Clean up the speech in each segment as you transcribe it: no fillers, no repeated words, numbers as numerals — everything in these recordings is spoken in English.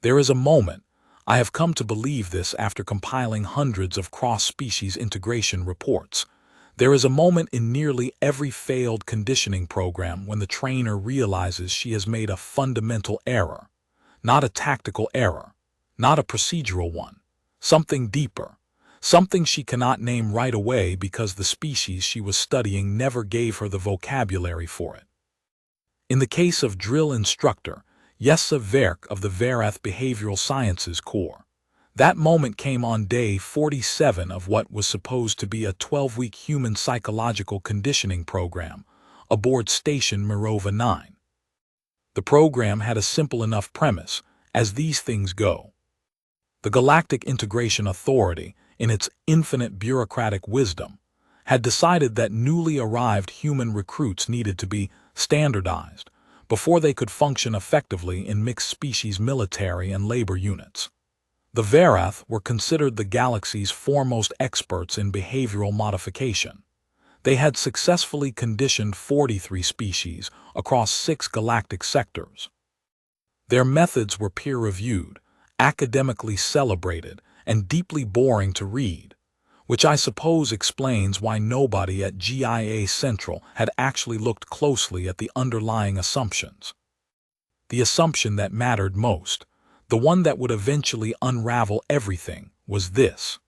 There is a moment, I have come to believe this after compiling hundreds of cross-species integration reports. There is a moment in nearly every failed conditioning program when the trainer realizes she has made a fundamental error. Not a tactical error, not a procedural one, something deeper, something she cannot name right away because the species she was studying never gave her the vocabulary for it. In the case of drill instructor Jesse Verk of the Verath Behavioral Sciences Corps, that moment came on day 47 of what was supposed to be a 12-week human psychological conditioning program aboard Station Mirova 9. The program had a simple enough premise, as these things go. The Galactic Integration Authority, in its infinite bureaucratic wisdom, had decided that newly arrived human recruits needed to be standardized before they could function effectively in mixed-species military and labor units. The Verath were considered the galaxy's foremost experts in behavioral modification. They had successfully conditioned 43 species across 6 galactic sectors. Their methods were peer-reviewed, academically celebrated, and deeply boring to read, which I suppose explains why nobody at GIA Central had actually looked closely at the underlying assumptions. The assumption that mattered most, the one that would eventually unravel everything, was this: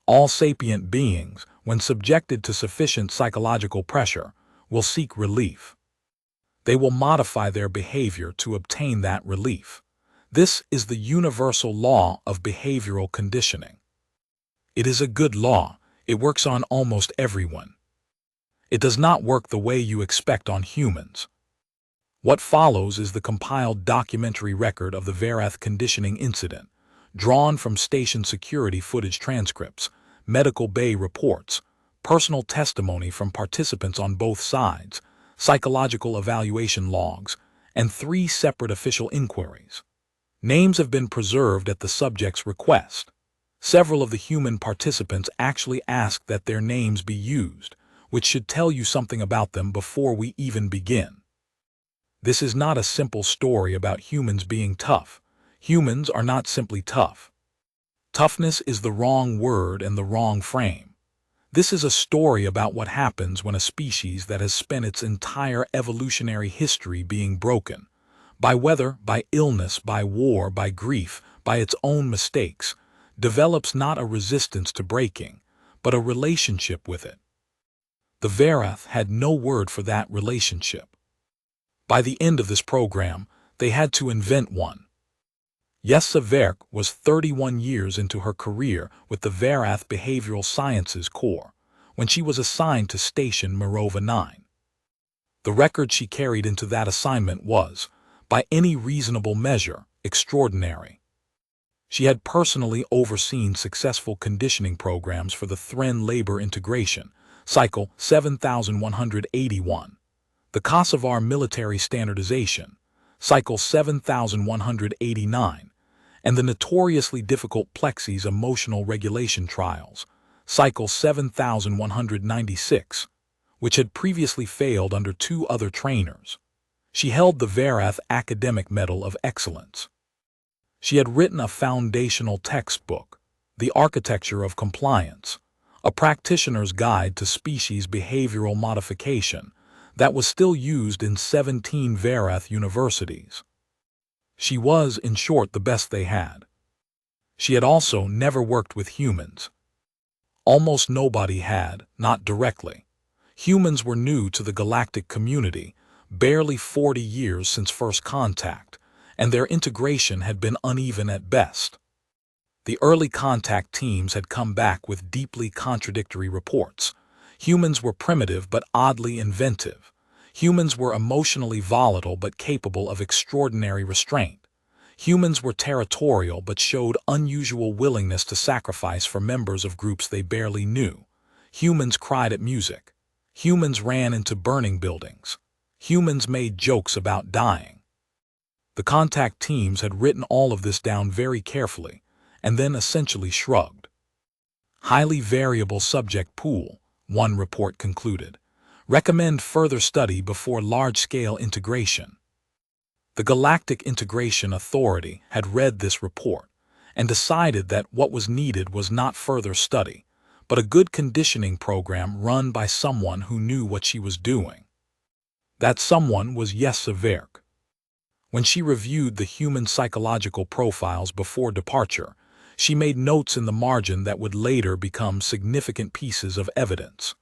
all sapient beings, when subjected to sufficient psychological pressure, will seek relief. They will modify their behavior to obtain that relief. This is the universal law of behavioral conditioning. It is a good law. It works on almost everyone. It does not work the way you expect on humans. What follows is the compiled documentary record of the Verath conditioning incident, drawn from station security footage transcripts, medical bay reports, personal testimony from participants on both sides, psychological evaluation logs, and 3 separate official inquiries. Names have been preserved at the subject's request. Several of the human participants actually asked that their names be used, which should tell you something about them before we even begin. This is not a simple story about humans being tough. Humans are not simply tough. Toughness is the wrong word and the wrong frame. This is a story about what happens when a species that has spent its entire evolutionary history being broken, by weather, by illness, by war, by grief, by its own mistakes, develops not a resistance to breaking, but a relationship with it. The Verath had no word for that relationship. By the end of this program, they had to invent one. Jesse Verk was 31 years into her career with the Verath Behavioral Sciences Corps when she was assigned to Station Mirova 9. The record she carried into that assignment was, by any reasonable measure, extraordinary. She had personally overseen successful conditioning programs for the Thren Labor Integration, Cycle 7181, the Kosovar Military Standardization, Cycle 7189, and the notoriously difficult Plexis Emotional Regulation Trials, Cycle 7196, which had previously failed under 2 other trainers. She held the Verath Academic Medal of Excellence. She had written a foundational textbook, The Architecture of Compliance, a practitioner's guide to species behavioral modification that was still used in 17 Verath universities. She was, in short, the best they had. She had also never worked with humans. Almost nobody had, not directly. Humans were new to the galactic community, barely 40 years since first contact, and their integration had been uneven at best. The early contact teams had come back with deeply contradictory reports. Humans were primitive but oddly inventive. Humans were emotionally volatile but capable of extraordinary restraint. Humans were territorial but showed unusual willingness to sacrifice for members of groups they barely knew. Humans cried at music. Humans ran into burning buildings. Humans made jokes about dying. The contact teams had written all of this down very carefully, and then essentially shrugged. Highly variable subject pool, one report concluded. Recommend further study before large-scale integration. The Galactic Integration Authority had read this report and decided that what was needed was not further study, but a good conditioning program run by someone who knew what she was doing. That someone was Jesse Verk. When she reviewed the human psychological profiles before departure, she made notes in the margin that would later become significant pieces of evidence.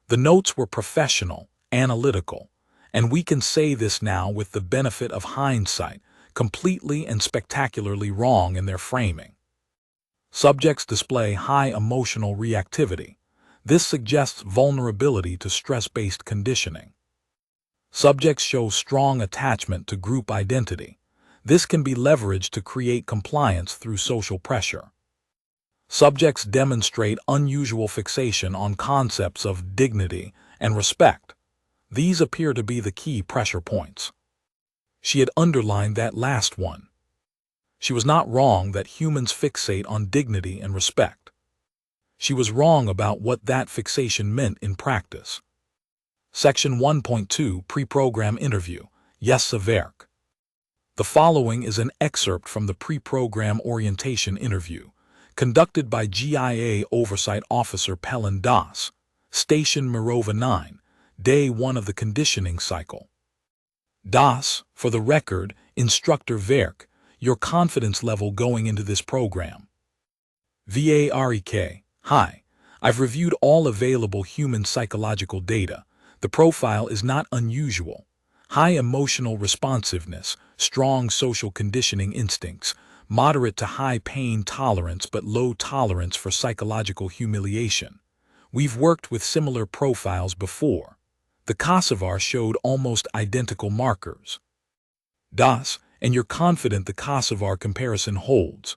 The notes were professional, analytical, and we can say this now with the benefit of hindsight, completely and spectacularly wrong in their framing. Subjects display high emotional reactivity. This suggests vulnerability to stress-based conditioning. Subjects show strong attachment to group identity. This can be leveraged to create compliance through social pressure. Subjects demonstrate unusual fixation on concepts of dignity and respect. These appear to be the key pressure points. She had underlined that last one. She was not wrong that humans fixate on dignity and respect. She was wrong about what that fixation meant in practice. Section 1.2 Pre-Program Interview, Jesse Verk. The following is an excerpt from the pre-program orientation interview, conducted by GIA Oversight Officer Pelin Das, Station Mirova 9, Day 1 of the conditioning cycle. Das, for the record, Instructor Verk, your confidence level going into this program. VAREK, hi, I've reviewed all available human psychological data. The profile is not unusual. High emotional responsiveness, strong social conditioning instincts, moderate to high pain tolerance but low tolerance for psychological humiliation. We've worked with similar profiles before. The Kosovar showed almost identical markers. Das, and you're confident the Kosovar comparison holds.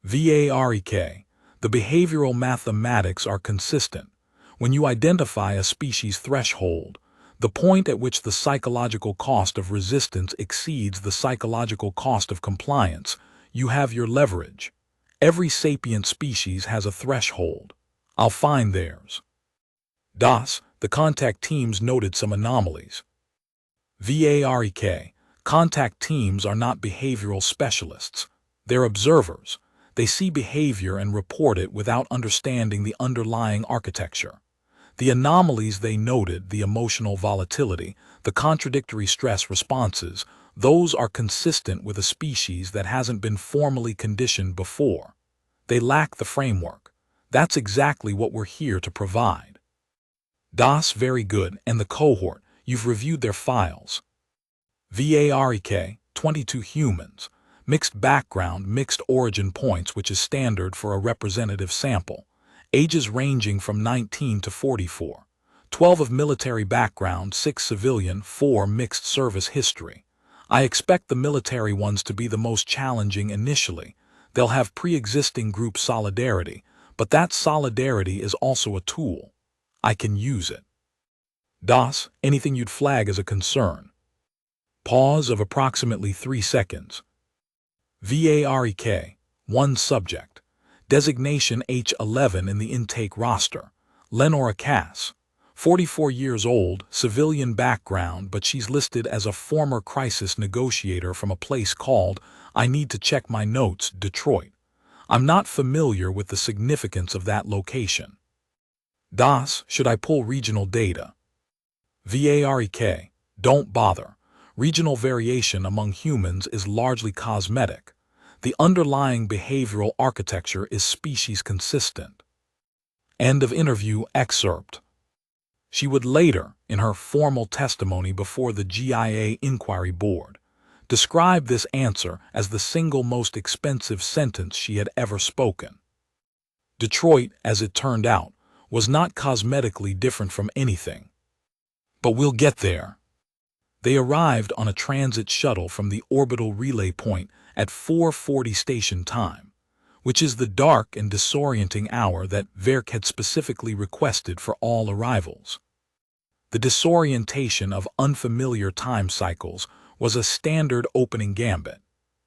VAREK, the behavioral mathematics are consistent. When you identify a species threshold, the point at which the psychological cost of resistance exceeds the psychological cost of compliance, you have your leverage. Every sapient species has a threshold. I'll find theirs. Das, the contact teams noted some anomalies. VAREK, contact teams are not behavioral specialists. They're observers. They see behavior and report it without understanding the underlying architecture. The anomalies they noted, the emotional volatility, the contradictory stress responses, those are consistent with a species that hasn't been formally conditioned before. They lack the framework. That's exactly what we're here to provide. Das, very good, and the cohort, you've reviewed their files. VAREK, 22 humans, mixed background, mixed origin points, which is standard for a representative sample. Ages ranging from 19 to 44, 12 of military background, 6 civilian, 4 mixed service history. I expect the military ones to be the most challenging initially. They'll have pre-existing group solidarity, but that solidarity is also a tool. I can use it. Das, anything you'd flag as a concern? Pause of approximately 3 seconds. VAREK, one subject. Designation H11 in the intake roster. Lenora Cass, 44 years old, civilian background, but she's listed as a former crisis negotiator from a place called, I need to check my notes, Detroit. I'm not familiar with the significance of that location. Das, should I pull regional data? VAREK, don't bother. Regional variation among humans is largely cosmetic. The underlying behavioral architecture is species consistent. End of interview excerpt. She would later, in her formal testimony before the GIA Inquiry Board, describe this answer as the single most expensive sentence she had ever spoken. Detroit, as it turned out, was not cosmetically different from anything. But we'll get there. They arrived on a transit shuttle from the orbital relay point at 4:40 station time, which is the dark and disorienting hour that Verk had specifically requested for all arrivals. The disorientation of unfamiliar time cycles was a standard opening gambit.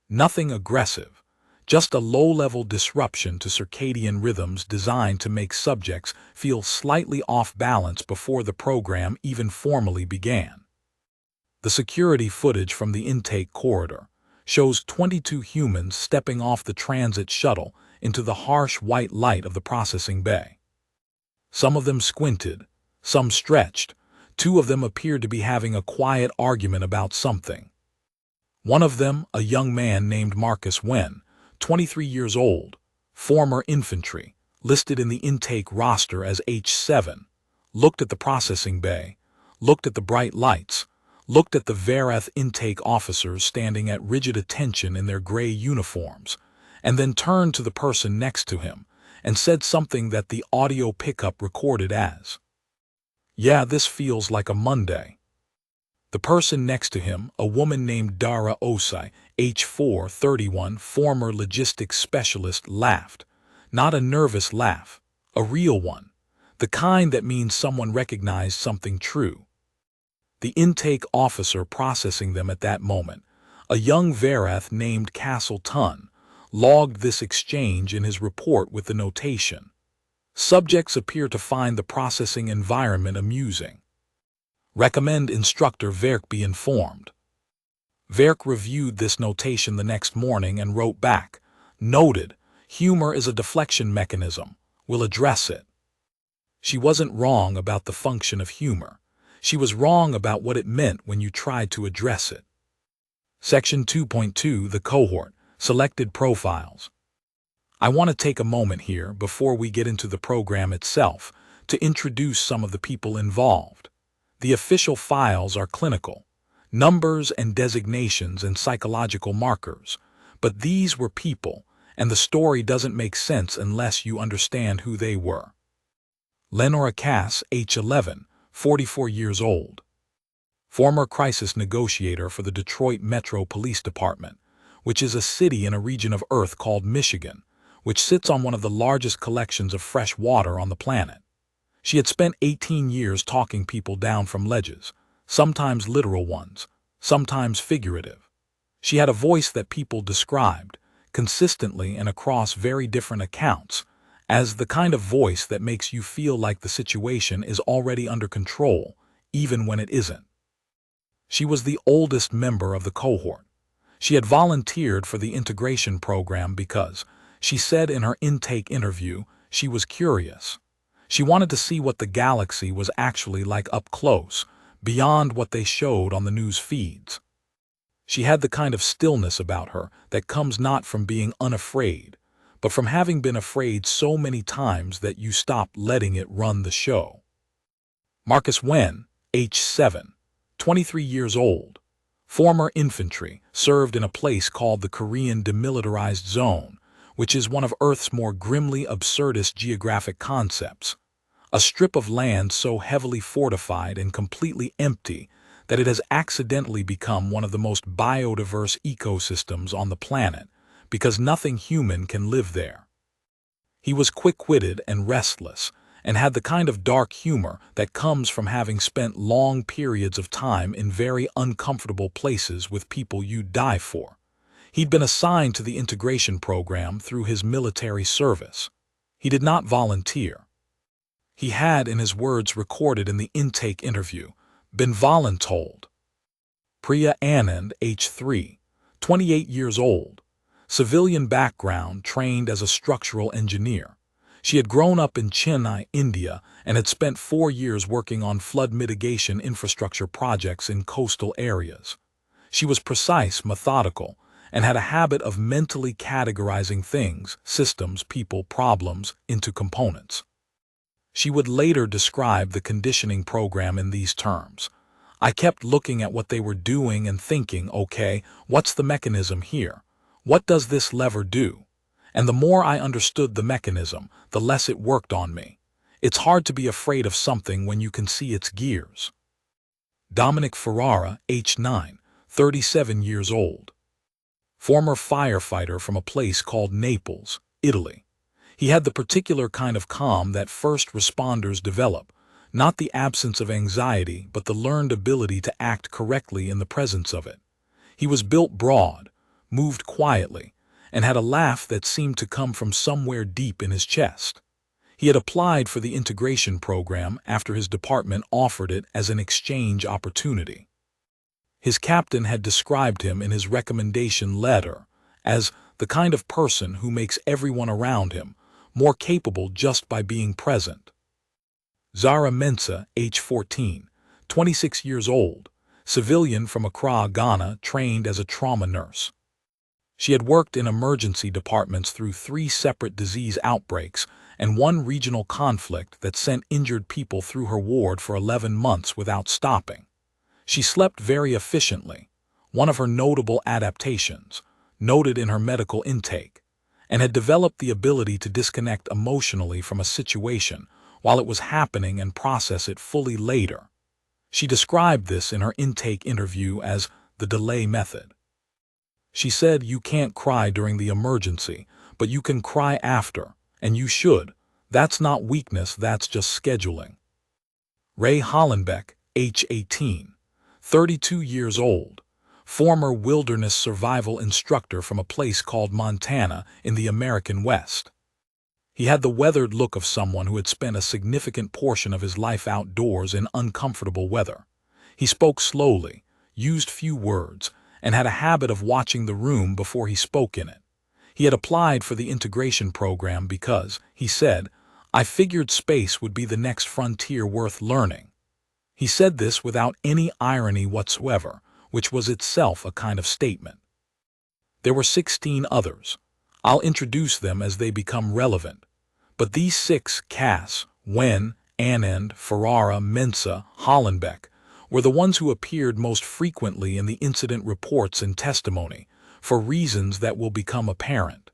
Nothing aggressive, just a low-level disruption to circadian rhythms designed to make subjects feel slightly off balance before the program even formally began. The security footage from the intake corridor shows 22 humans stepping off the transit shuttle into the harsh white light of the processing bay. Some of them squinted, some stretched. Two of them appeared to be having a quiet argument about something. One of them, a young man named Marcus Wen, 23 years old, former infantry, listed in the intake roster as H7, looked at the processing bay, looked at the bright lights, looked at the Vereth intake officers standing at rigid attention in their gray uniforms, and then turned to the person next to him and said something that the audio pickup recorded as, "Yeah, this feels like a Monday." The person next to him, a woman named Dara Osai, H431, former logistics specialist, laughed. Not a nervous laugh, a real one, the kind that means someone recognized something true. The intake officer processing them at that moment, a young Vereth named Castle Tun, logged this exchange in his report with the notation, "Subjects appear to find the processing environment amusing. Recommend instructor Verk be informed." Verk reviewed this notation the next morning and wrote back, "Noted, humor is a deflection mechanism. We'll address it." She wasn't wrong about the function of humor. She was wrong about what it meant when you tried to address it. Section 2.2, the cohort, selected profiles. I want to take a moment here before we get into the program itself to introduce some of the people involved. The official files are clinical, numbers and designations and psychological markers, but these were people, and the story doesn't make sense unless you understand who they were. Lenora Cass, H11, 44 years old. Former crisis negotiator for the Detroit Metro Police Department, which is a city in a region of Earth called Michigan, which sits on one of the largest collections of fresh water on the planet. She had spent 18 years talking people down from ledges, sometimes literal ones, sometimes figurative. She had a voice that people described, consistently and across very different accounts, as the kind of voice that makes you feel like the situation is already under control, even when it isn't. She was the oldest member of the cohort. She had volunteered for the integration program because, she said in her intake interview, she was curious. She wanted to see what the galaxy was actually like up close, beyond what they showed on the news feeds. She had the kind of stillness about her that comes not from being unafraid, but from having been afraid so many times that you stop letting it run the show. Marcus Wen, H7, 23 years old. Former infantry, served in a place called the Korean Demilitarized Zone, which is one of Earth's more grimly absurdist geographic concepts. A strip of land so heavily fortified and completely empty that it has accidentally become one of the most biodiverse ecosystems on the planet, because nothing human can live there. He was quick-witted and restless, and had the kind of dark humor that comes from having spent long periods of time in very uncomfortable places with people you'd die for. He'd been assigned to the integration program through his military service. He did not volunteer. He had, in his words recorded in the intake interview, been voluntold. Priya Anand, H3, 28 years old. Civilian background, trained as a structural engineer. She had grown up in Chennai, India, and had spent 4 years working on flood mitigation infrastructure projects in coastal areas. She was precise, methodical, and had a habit of mentally categorizing things, systems, people, problems, into components. She would later describe the conditioning program in these terms. I kept looking at what they were doing and thinking, okay, what's the mechanism here? What does this lever do? And the more I understood the mechanism, the less it worked on me. It's hard to be afraid of something when you can see its gears. Dominic Ferrara, H9, 37 years old. Former firefighter from a place called Naples, Italy. He had the particular kind of calm that first responders develop, not the absence of anxiety, but the learned ability to act correctly in the presence of it. He was built broad, moved quietly, and had a laugh that seemed to come from somewhere deep in his chest. He had applied for the integration program after his department offered it as an exchange opportunity. His captain had described him in his recommendation letter as the kind of person who makes everyone around him more capable just by being present. Zahra Mensah, age 14, 26 years old, civilian from Accra, Ghana, trained as a trauma nurse. She had worked in emergency departments through 3 separate disease outbreaks and 1 regional conflict that sent injured people through her ward for 11 months without stopping. She slept very efficiently, one of her notable adaptations, noted in her medical intake, and had developed the ability to disconnect emotionally from a situation while it was happening and process it fully later. She described this in her intake interview as the delay method. She said, "You can't cry during the emergency, but you can cry after, and you should. That's not weakness, that's just scheduling." Ray Hollenbeck, age 18, 32 years old, former wilderness survival instructor from a place called Montana in the American West. He had the weathered look of someone who had spent a significant portion of his life outdoors in uncomfortable weather. He spoke slowly, used few words, and had a habit of watching the room before he spoke in it. He had applied for the integration program because, he said, "I figured space would be the next frontier worth learning." He said this without any irony whatsoever, which was itself a kind of statement. There were 16 others. I'll introduce them as they become relevant. But these 6, Cass, Wen, Anand, Ferrara, Mensah, Hollenbeck, were the ones who appeared most frequently in the incident reports and testimony, for reasons that will become apparent.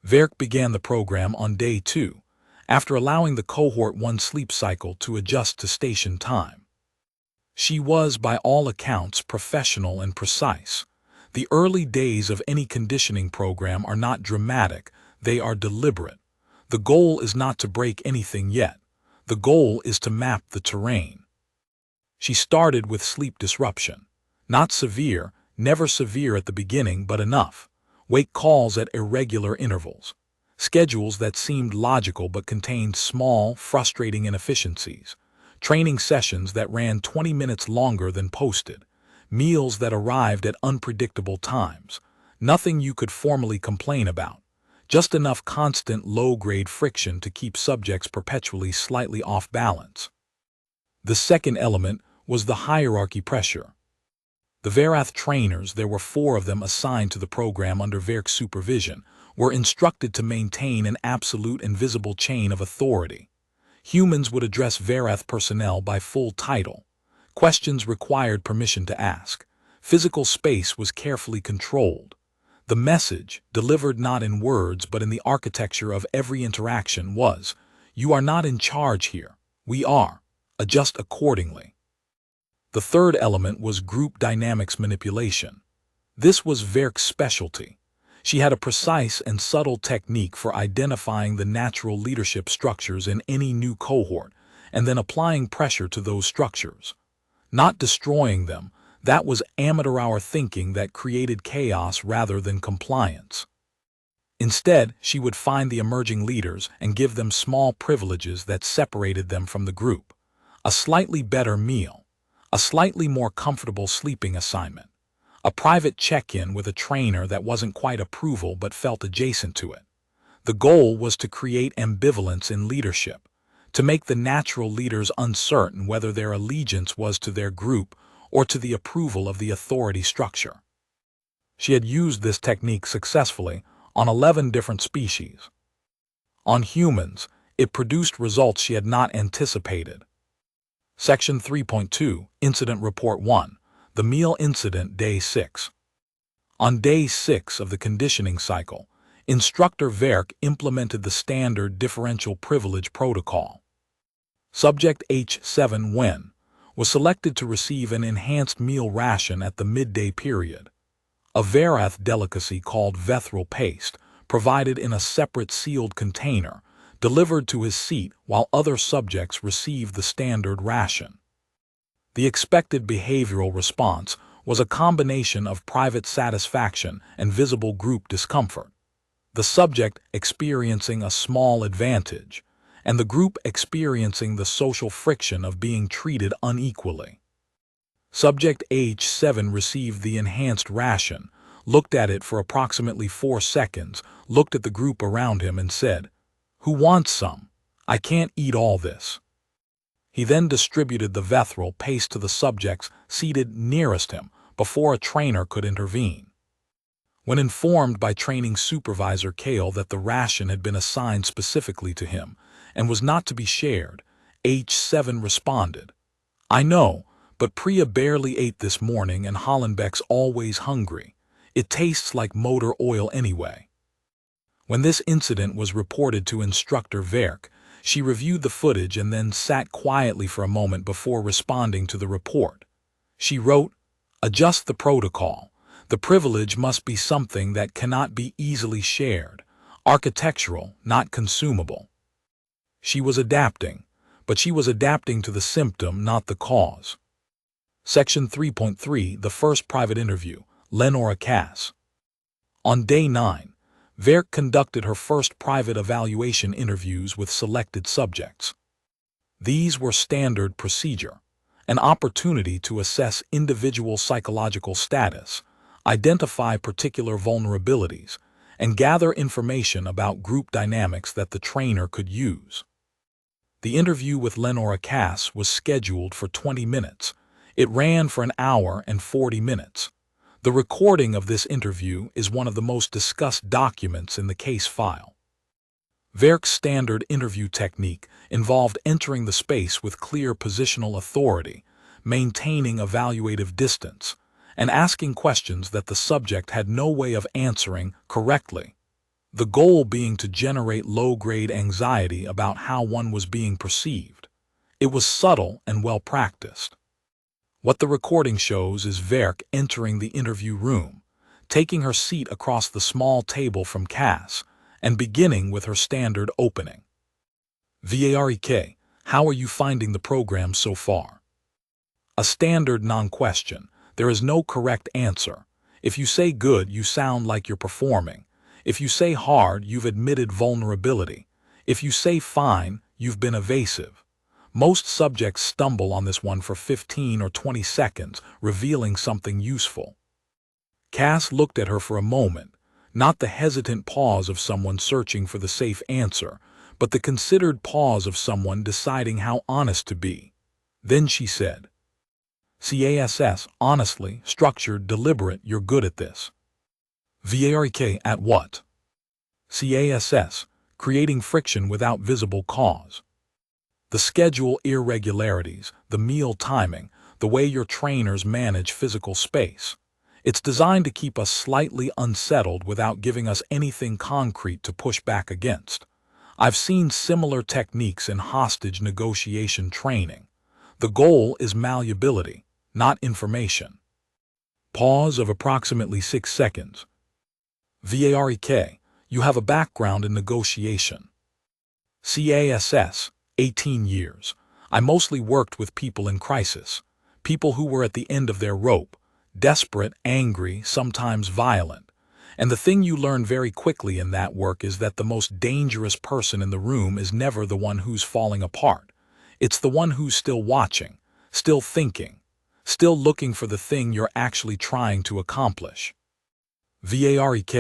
Verk began the program on day 2, after allowing the Cohort 1 sleep cycle to adjust to station time. She was, by all accounts, professional and precise. The early days of any conditioning program are not dramatic, they are deliberate. The goal is not to break anything yet. The goal is to map the terrain. She started with sleep disruption. Not severe, never severe at the beginning, but enough. Wake calls at irregular intervals. Schedules that seemed logical but contained small, frustrating inefficiencies. Training sessions that ran 20 minutes longer than posted. Meals that arrived at unpredictable times. Nothing you could formally complain about. Just enough constant low-grade friction to keep subjects perpetually slightly off balance. The second element was the hierarchy pressure. The Verath trainers, there were 4 of them assigned to the program under Verk's supervision, were instructed to maintain an absolute and visible chain of authority. Humans would address Verath personnel by full title. Questions required permission to ask. Physical space was carefully controlled. The message, delivered not in words but in the architecture of every interaction, was, "You are not in charge here. We are. Adjust accordingly." The third element was group dynamics manipulation. This was Verk's specialty. She had a precise and subtle technique for identifying the natural leadership structures in any new cohort and then applying pressure to those structures. Not destroying them, that was amateur hour thinking that created chaos rather than compliance. Instead, she would find the emerging leaders and give them small privileges that separated them from the group. A slightly better meal. A slightly more comfortable sleeping assignment. A private check-in with a trainer that wasn't quite approval but felt adjacent to it. The goal was to create ambivalence in leadership, to make the natural leaders uncertain whether their allegiance was to their group or to the approval of the authority structure. She had used this technique successfully on 11 different species. On humans, it produced results she had not anticipated. Section 3.2, Incident Report 1, The Meal Incident, Day 6. On Day 6 of the conditioning cycle, Instructor Verk implemented the standard differential privilege protocol. Subject H7 Wen was selected to receive an enhanced meal ration at the midday period. A Verath delicacy called Vethril paste, provided in a separate sealed container, delivered to his seat while other subjects received the standard ration. The expected behavioral response was a combination of private satisfaction and visible group discomfort, the subject experiencing a small advantage, and the group experiencing the social friction of being treated unequally. Subject H7 received the enhanced ration, looked at it for approximately 4 seconds, looked at the group around him and said, "Who wants some? I can't eat all this." He then distributed the Vethryl paste to the subjects seated nearest him before a trainer could intervene. When informed by training supervisor Kale that the ration had been assigned specifically to him and was not to be shared, H7 responded, "I know, but Priya barely ate this morning and Hollenbeck's always hungry. It tastes like motor oil anyway." When this incident was reported to Instructor Verk, she reviewed the footage and then sat quietly for a moment before responding to the report. She wrote, "Adjust the protocol. The privilege must be something that cannot be easily shared, architectural, not consumable." She was adapting, but she was adapting to the symptom, not the cause. Section 3.3, the first private interview, Lenora Cass. On day 9, Verk conducted her first private evaluation interviews with selected subjects. These were standard procedure, an opportunity to assess individual psychological status, identify particular vulnerabilities, and gather information about group dynamics that the trainer could use. The interview with Lenora Cass was scheduled for 20 minutes. It ran for an hour and 40 minutes. The recording of this interview is one of the most discussed documents in the case file. Verk's standard interview technique involved entering the space with clear positional authority, maintaining evaluative distance, and asking questions that the subject had no way of answering correctly. The goal being to generate low-grade anxiety about how one was being perceived. It was subtle and well-practiced. What the recording shows is Verk entering the interview room, taking her seat across the small table from Cass, and beginning with her standard opening. "Verk, how are you finding the program so far?" A standard non-question. There is no correct answer. If you say good, you sound like you're performing. If you say hard, you've admitted vulnerability. If you say fine, you've been evasive. Most subjects stumble on this one for 15 or 20 seconds, revealing something useful. Cass looked at her for a moment, not the hesitant pause of someone searching for the safe answer, but the considered pause of someone deciding how honest to be. Then she said, "CASS, honestly, structured, deliberate, you're good at this." "Verk, at what?" "CASS, creating friction without visible cause. The schedule irregularities, the meal timing, the way your trainers manage physical space. It's designed to keep us slightly unsettled without giving us anything concrete to push back against. I've seen similar techniques in hostage negotiation training. The goal is malleability, not information." Pause of approximately 6 seconds. "Verk, you have a background in negotiation." "CASS, 18 years. I mostly worked with people in crisis, people who were at the end of their rope, desperate, angry, sometimes violent. And the thing you learn very quickly in that work is that the most dangerous person in the room is never the one who's falling apart. It's the one who's still watching, still thinking, still looking for the thing you're actually trying to accomplish." "Verk,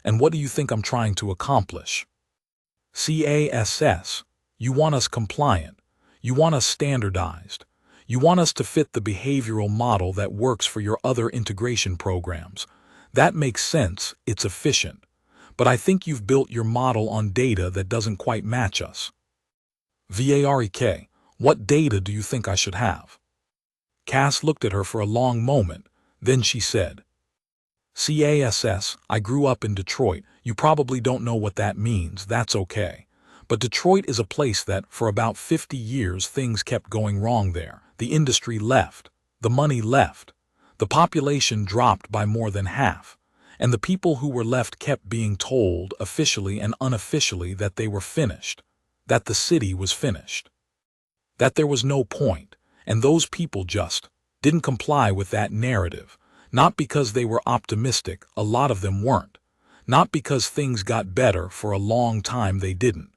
and what do you think I'm trying to accomplish?" "CASS, you want us compliant. You want us standardized. You want us to fit the behavioral model that works for your other integration programs. That makes sense, it's efficient. But I think you've built your model on data that doesn't quite match us." "Verk, what data do you think I should have?" Cass looked at her for a long moment. Then she said, "CASS, I grew up in Detroit. You probably don't know what that means. That's okay. But Detroit is a place that, for about 50 years, things kept going wrong there. The industry left. The money left. The population dropped by more than half. And the people who were left kept being told, officially and unofficially, that they were finished. That the city was finished. That there was no point. And those people just didn't comply with that narrative. Not because they were optimistic, a lot of them weren't. Not because things got better, for a long time they didn't.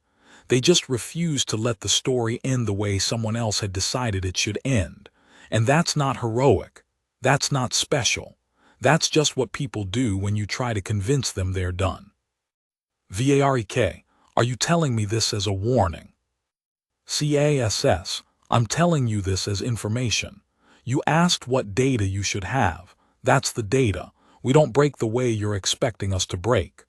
They just refused to let the story end the way someone else had decided it should end. And that's not heroic. That's not special. That's just what people do when you try to convince them they're done. VAREK, are you telling me this as a warning? CASS, I'm telling you this as information. You asked what data you should have. That's the data. We don't break the way you're expecting us to break.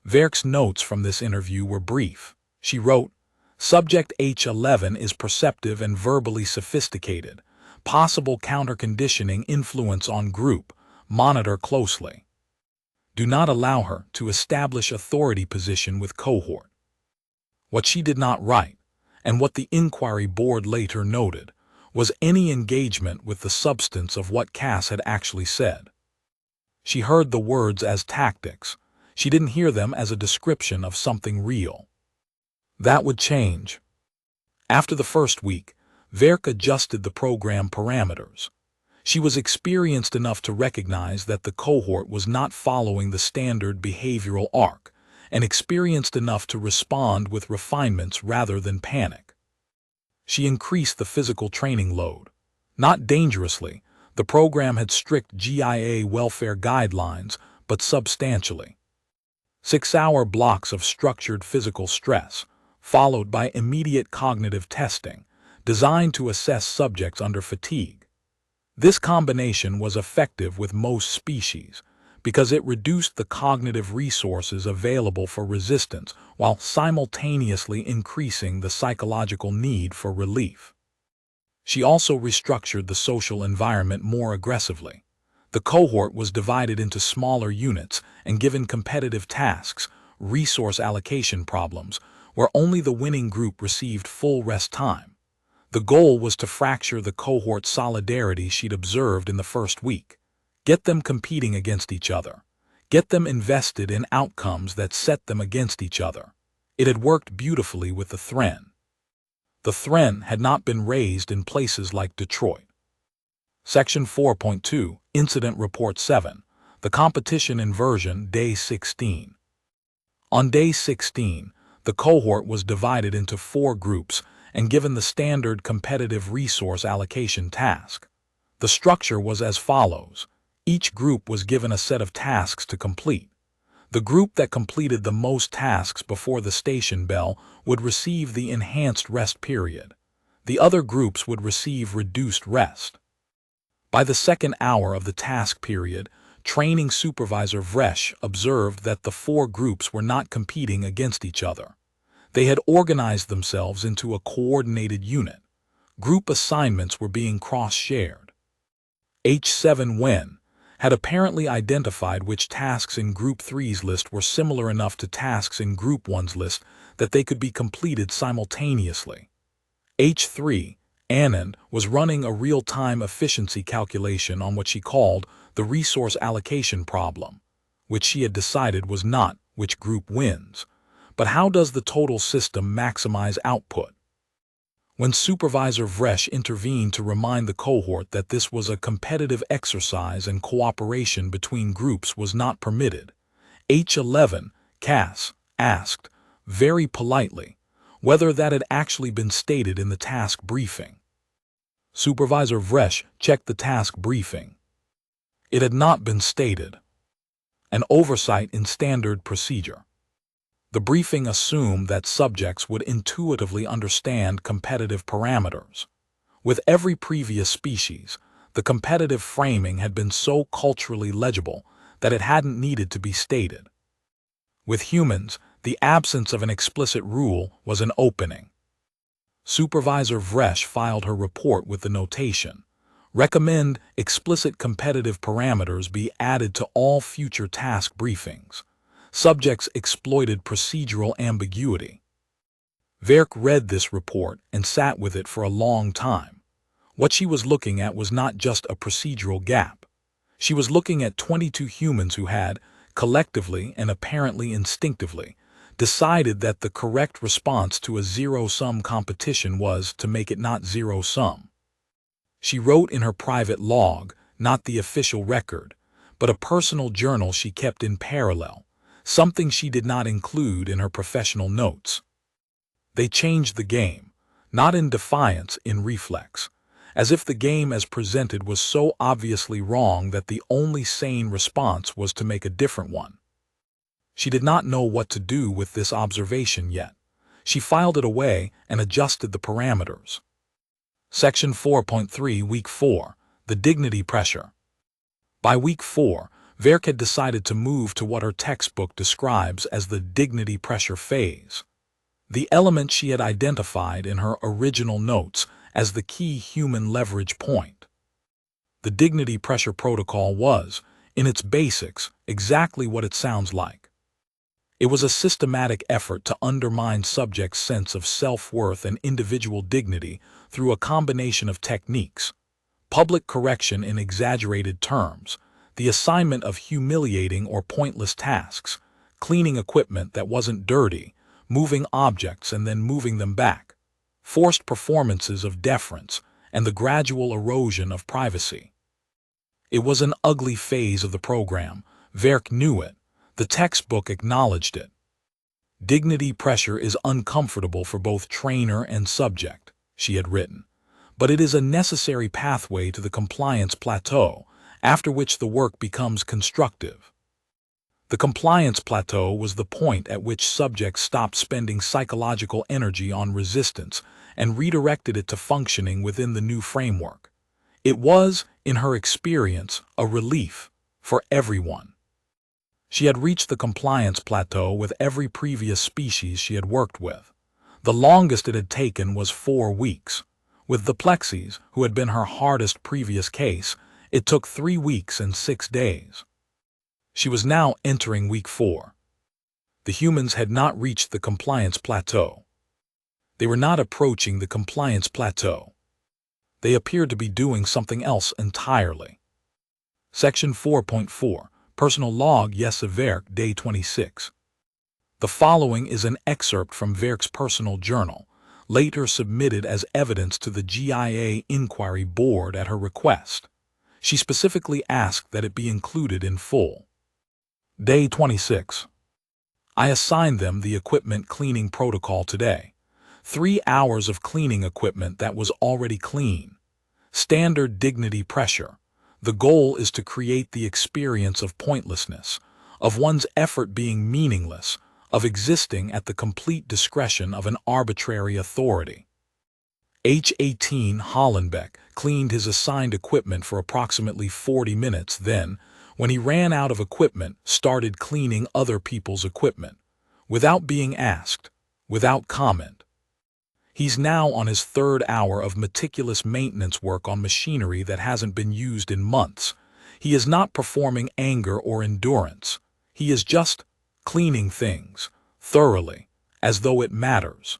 Verk's notes from this interview were brief. She wrote, Subject H11 is perceptive and verbally sophisticated. Possible counter-conditioning influence on group. Monitor closely. Do not allow her to establish authority position with cohort. What she did not write, and what the inquiry board later noted, was any engagement with the substance of what Cass had actually said. She heard the words as tactics. She didn't hear them as a description of something real. That would change. After the first week, Verk adjusted the program parameters. She was experienced enough to recognize that the cohort was not following the standard behavioral arc, and experienced enough to respond with refinements rather than panic. She increased the physical training load. Not dangerously, the program had strict GIA welfare guidelines, but substantially. 6-hour blocks of structured physical stress, followed by immediate cognitive testing, designed to assess subjects under fatigue. This combination was effective with most species because it reduced the cognitive resources available for resistance while simultaneously increasing the psychological need for relief. She also restructured the social environment more aggressively. The cohort was divided into smaller units and given competitive tasks, resource allocation problems, where only the winning group received full rest time. The goal was to fracture the cohort solidarity she'd observed in the first week. Get them competing against each other. Get them invested in outcomes that set them against each other. It had worked beautifully with the Thren. The Thren had not been raised in places like Detroit. Section 4.2, Incident Report 7, the competition inversion, Day 16. On Day 16, the cohort was divided into 4 groups and given the standard competitive resource allocation task. The structure was as follows. Each group was given a set of tasks to complete. The group that completed the most tasks before the station bell would receive the enhanced rest period. The other groups would receive reduced rest. By the second hour of the task period, training supervisor Vresh observed that the 4 groups were not competing against each other. They had organized themselves into a coordinated unit. Group assignments were being cross-shared. H7 Wen had apparently identified which tasks in Group 3's list were similar enough to tasks in Group 1's list that they could be completed simultaneously. H3 Anand was running a real-time efficiency calculation on what she called the resource allocation problem, which she had decided was not which group wins, but how does the total system maximize output. When Supervisor Vresh intervened to remind the cohort that this was a competitive exercise and cooperation between groups was not permitted, H11, Cass, asked, very politely, whether that had actually been stated in the task briefing. Supervisor Vresh checked the task briefing. It had not been stated. An oversight in standard procedure. The briefing assumed that subjects would intuitively understand competitive parameters. With every previous species, the competitive framing had been so culturally legible that it hadn't needed to be stated. With humans, the absence of an explicit rule was an opening. Supervisor Vresh filed her report with the notation, recommend explicit competitive parameters be added to all future task briefings. Subjects exploited procedural ambiguity. Verk read this report and sat with it for a long time. What she was looking at was not just a procedural gap. She was looking at 22 humans who had, collectively and apparently instinctively, decided that the correct response to a zero-sum competition was to make it not zero-sum. She wrote in her private log, not the official record, but a personal journal she kept in parallel, something she did not include in her professional notes. They changed the game, not in defiance, in reflex, as if the game as presented was so obviously wrong that the only sane response was to make a different one. She did not know what to do with this observation yet. She filed it away and adjusted the parameters. Section 4.3, Week 4, The Dignity Pressure. By week 4, Verk had decided to move to what her textbook describes as the dignity pressure phase, the element she had identified in her original notes as the key human leverage point. The dignity pressure protocol was, in its basics, exactly what it sounds like. It was a systematic effort to undermine subjects' sense of self-worth and individual dignity through a combination of techniques: public correction in exaggerated terms, the assignment of humiliating or pointless tasks, cleaning equipment that wasn't dirty, moving objects and then moving them back, forced performances of deference, and the gradual erosion of privacy. It was an ugly phase of the program. Verk knew it. The textbook acknowledged it. Dignity pressure is uncomfortable for both trainer and subject, she had written, but it is a necessary pathway to the compliance plateau, after which the work becomes constructive. The compliance plateau was the point at which subjects stopped spending psychological energy on resistance and redirected it to functioning within the new framework. It was, in her experience, a relief for everyone. She had reached the compliance plateau with every previous species she had worked with. The longest it had taken was 4 weeks. With the Plexis, who had been her hardest previous case, it took 3 weeks and 6 days. She was now entering week 4. The humans had not reached the compliance plateau. They were not approaching the compliance plateau. They appeared to be doing something else entirely. Section 4.4, Personal Log Jesse Verk, Day 26. The following is an excerpt from Verk's personal journal, later submitted as evidence to the GIA Inquiry Board at her request. She specifically asked that it be included in full. Day 26. I assigned them the equipment cleaning protocol today. 3 hours of cleaning equipment that was already clean. Standard dignity pressure. The goal is to create the experience of pointlessness, of one's effort being meaningless, of existing at the complete discretion of an arbitrary authority. H-18 Hollenbeck cleaned his assigned equipment for approximately 40 minutes, then, when he ran out of equipment, started cleaning other people's equipment, without being asked, without comment. He's now on his 3rd hour of meticulous maintenance work on machinery that hasn't been used in months. He is not performing anger or endurance. He is just cleaning things, thoroughly, as though it matters.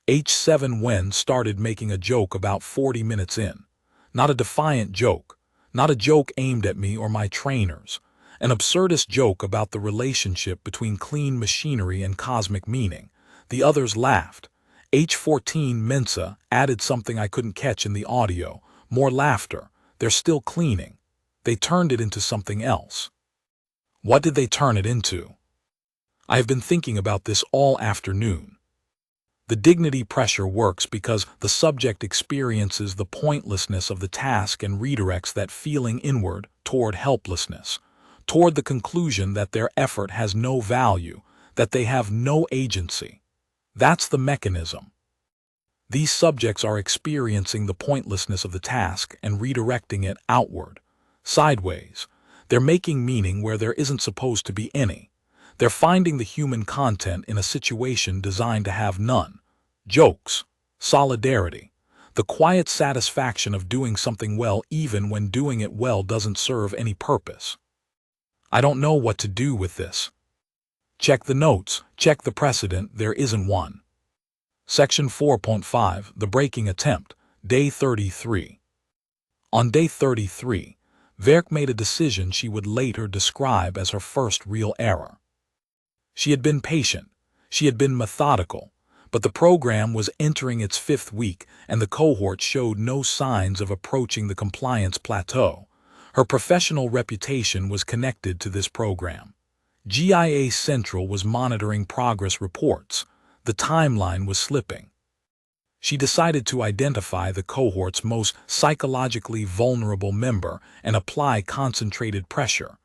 H7 Wen started making a joke about 40 minutes in. Not a defiant joke, not a joke aimed at me or my trainers, an absurdist joke about the relationship between clean machinery and cosmic meaning. The others laughed. H14 Mensa added something I couldn't catch in the audio, more laughter. They're still cleaning. They turned it into something else. What did they turn it into? I have been thinking about this all afternoon. The dignity pressure works because the subject experiences the pointlessness of the task and redirects that feeling inward toward helplessness, toward the conclusion that their effort has no value, that they have no agency. That's the mechanism. These subjects are experiencing the pointlessness of the task and redirecting it outward, sideways. They're making meaning where there isn't supposed to be any. They're finding the human content in a situation designed to have none. Jokes, solidarity, the quiet satisfaction of doing something well even when doing it well doesn't serve any purpose. I don't know what to do with this. Check the notes, check the precedent, there isn't one. Section 4.5, The Breaking Attempt, Day 33. On day 33, Verk made a decision she would later describe as her first real error. She had been patient, she had been methodical, but the program was entering its 5th week and the cohort showed no signs of approaching the compliance plateau. Her professional reputation was connected to this program. GIA Central was monitoring progress reports. The timeline was slipping. She decided to identify the cohort's most psychologically vulnerable member and apply concentrated pressure,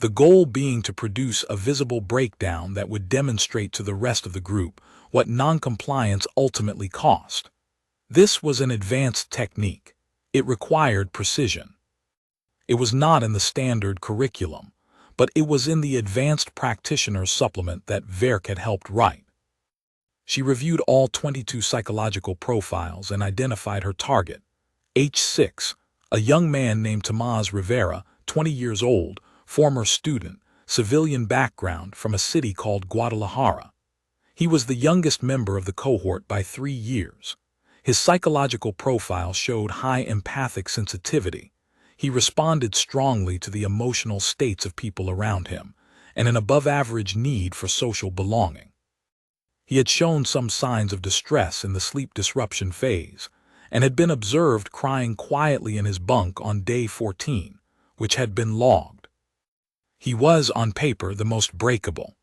the goal being to produce a visible breakdown that would demonstrate to the rest of the group what noncompliance ultimately cost. This was an advanced technique. It required precision. It was not in the standard curriculum, but it was in the Advanced Practitioner Supplement that Verk had helped write. She reviewed all 22 psychological profiles and identified her target, H6, a young man named Tomás Rivera, 20 years old, former student, civilian background from a city called Guadalajara. He was the youngest member of the cohort by 3 years. His psychological profile showed high empathic sensitivity. He responded strongly to the emotional states of people around him, and an above-average need for social belonging. He had shown some signs of distress in the sleep disruption phase, and had been observed crying quietly in his bunk on day 14, which had been logged. He was, on paper, the most breakable.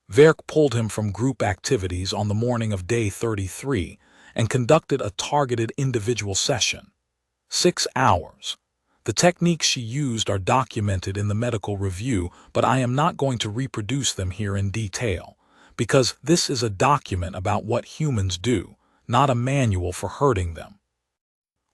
Verk pulled him from group activities on the morning of day 33 and conducted a targeted individual session. 6 hours. The techniques she used are documented in the medical review, but I am not going to reproduce them here in detail, because this is a document about what humans do, not a manual for hurting them.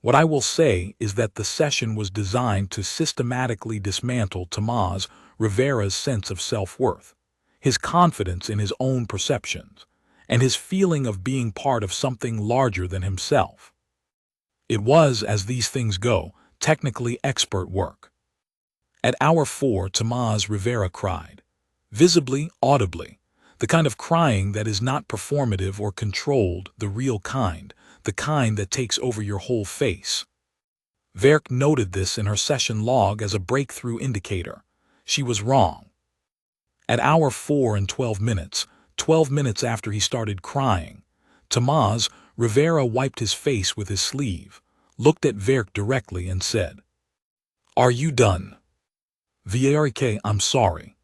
What I will say is that the session was designed to systematically dismantle Tomás Rivera's sense of self-worth, his confidence in his own perceptions, and his feeling of being part of something larger than himself. It was, as these things go, technically expert work. At hour 4, Tomás Rivera cried, visibly, audibly, the kind of crying that is not performative or controlled, the real kind, the kind that takes over your whole face. Verk noted this in her session log as a breakthrough indicator. She was wrong. At hour 4 and 12 minutes after he started crying, Tomás Rivera wiped his face with his sleeve, looked at Verk directly and said, "Are you done?" Verk, I'm sorry.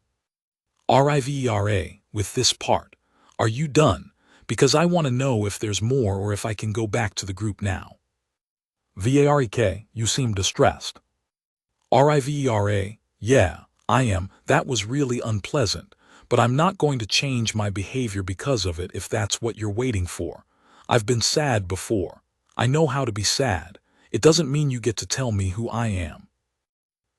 Rivera, with this part. Are you done? Because I want to know if there's more or if I can go back to the group now. Verk, you seem distressed. Rivera, yeah, I am. That was really unpleasant, but I'm not going to change my behavior because of it if that's what you're waiting for. I've been sad before. I know how to be sad. It doesn't mean you get to tell me who I am.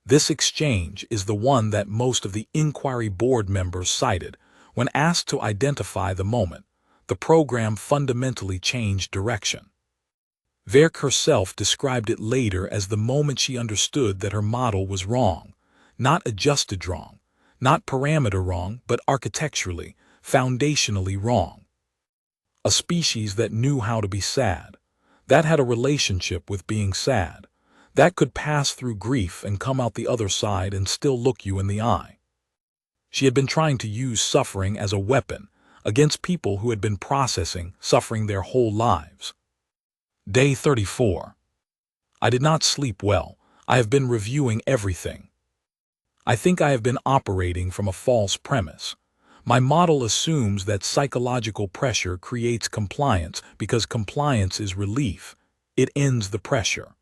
This exchange is the one that most of the inquiry board members cited when asked to identify the moment the program fundamentally changed direction. Verk herself described it later as the moment she understood that her model was wrong, not adjusted wrong, not parameter wrong, but architecturally, foundationally wrong. A species that knew how to be sad, that had a relationship with being sad, that could pass through grief and come out the other side and still look you in the eye. She had been trying to use suffering as a weapon against people who had been processing suffering their whole lives. Day 34. I did not sleep well. I have been reviewing everything. I think I have been operating from a false premise. My model assumes that psychological pressure creates compliance because compliance is relief. It ends the pressure.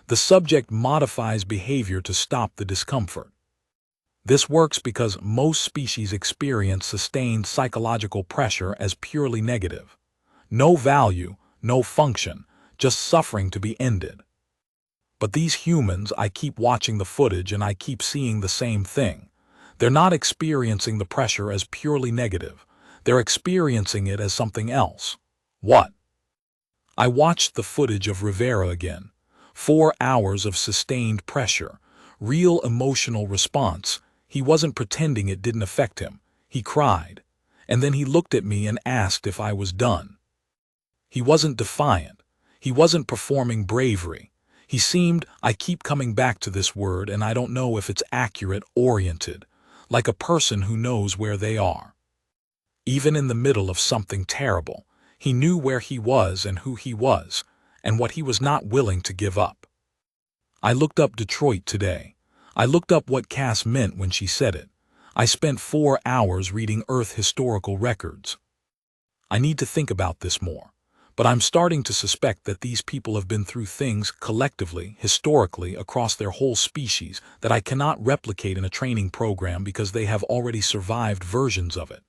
The subject modifies behavior to stop the discomfort. This works because most species experience sustained psychological pressure as purely negative. No value, no function, just suffering to be ended. But these humans, I keep watching the footage and I keep seeing the same thing. They're not experiencing the pressure as purely negative. They're experiencing it as something else. What? I watched the footage of Rivera again. 4 hours of sustained pressure, real emotional response. He wasn't pretending it didn't affect him. He cried. And then he looked at me and asked if I was done. He wasn't defiant. He wasn't performing bravery. He seemed, I keep coming back to this word and I don't know if it's accurate, oriented, like a person who knows where they are. Even in the middle of something terrible, he knew where he was and who he was, and what he was not willing to give up. I looked up Detroit today. I looked up what Cass meant when she said it. I spent 4 hours reading Earth historical records. I need to think about this more. But I'm starting to suspect that these people have been through things collectively, historically, across their whole species that I cannot replicate in a training program because they have already survived versions of it.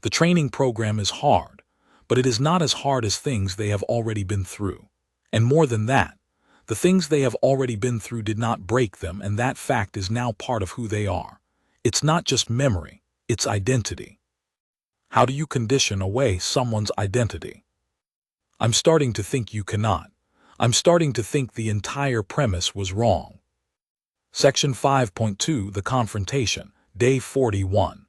The training program is hard, but it is not as hard as things they have already been through. And more than that, the things they have already been through did not break them, and that fact is now part of who they are. It's not just memory, it's identity. How do you condition away someone's identity? I'm starting to think you cannot. I'm starting to think the entire premise was wrong. Section 5.2, The Confrontation, Day 41.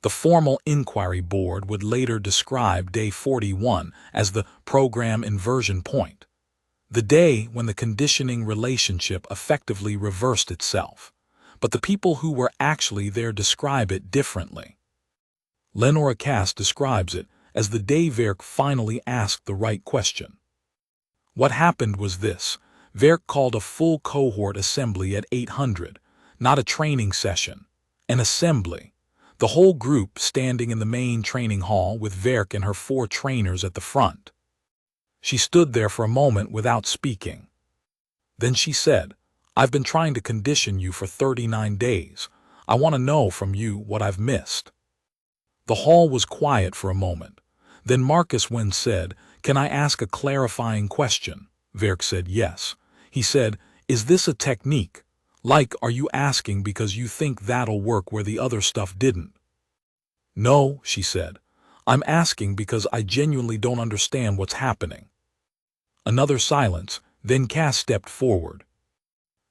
The Formal Inquiry Board would later describe Day 41 as the program inversion point, the day when the conditioning relationship effectively reversed itself. But the people who were actually there describe it differently. Lenora Cass describes it as the day Verk finally asked the right question. What happened was this: Verk called a full cohort assembly at 800, not a training session, an assembly. The whole group standing in the main training hall with Verk and her 4 trainers at the front. She stood there for a moment without speaking. Then she said, "I've been trying to condition you for 39 days. I want to know from you what I've missed." The hall was quiet for a moment. Then Marcus Wen said, "Can I ask a clarifying question?" Verk said yes. He said, "Is this a technique? Like, are you asking because you think that'll work where the other stuff didn't?" "No," she said. "I'm asking because I genuinely don't understand what's happening." Another silence, then Cass stepped forward.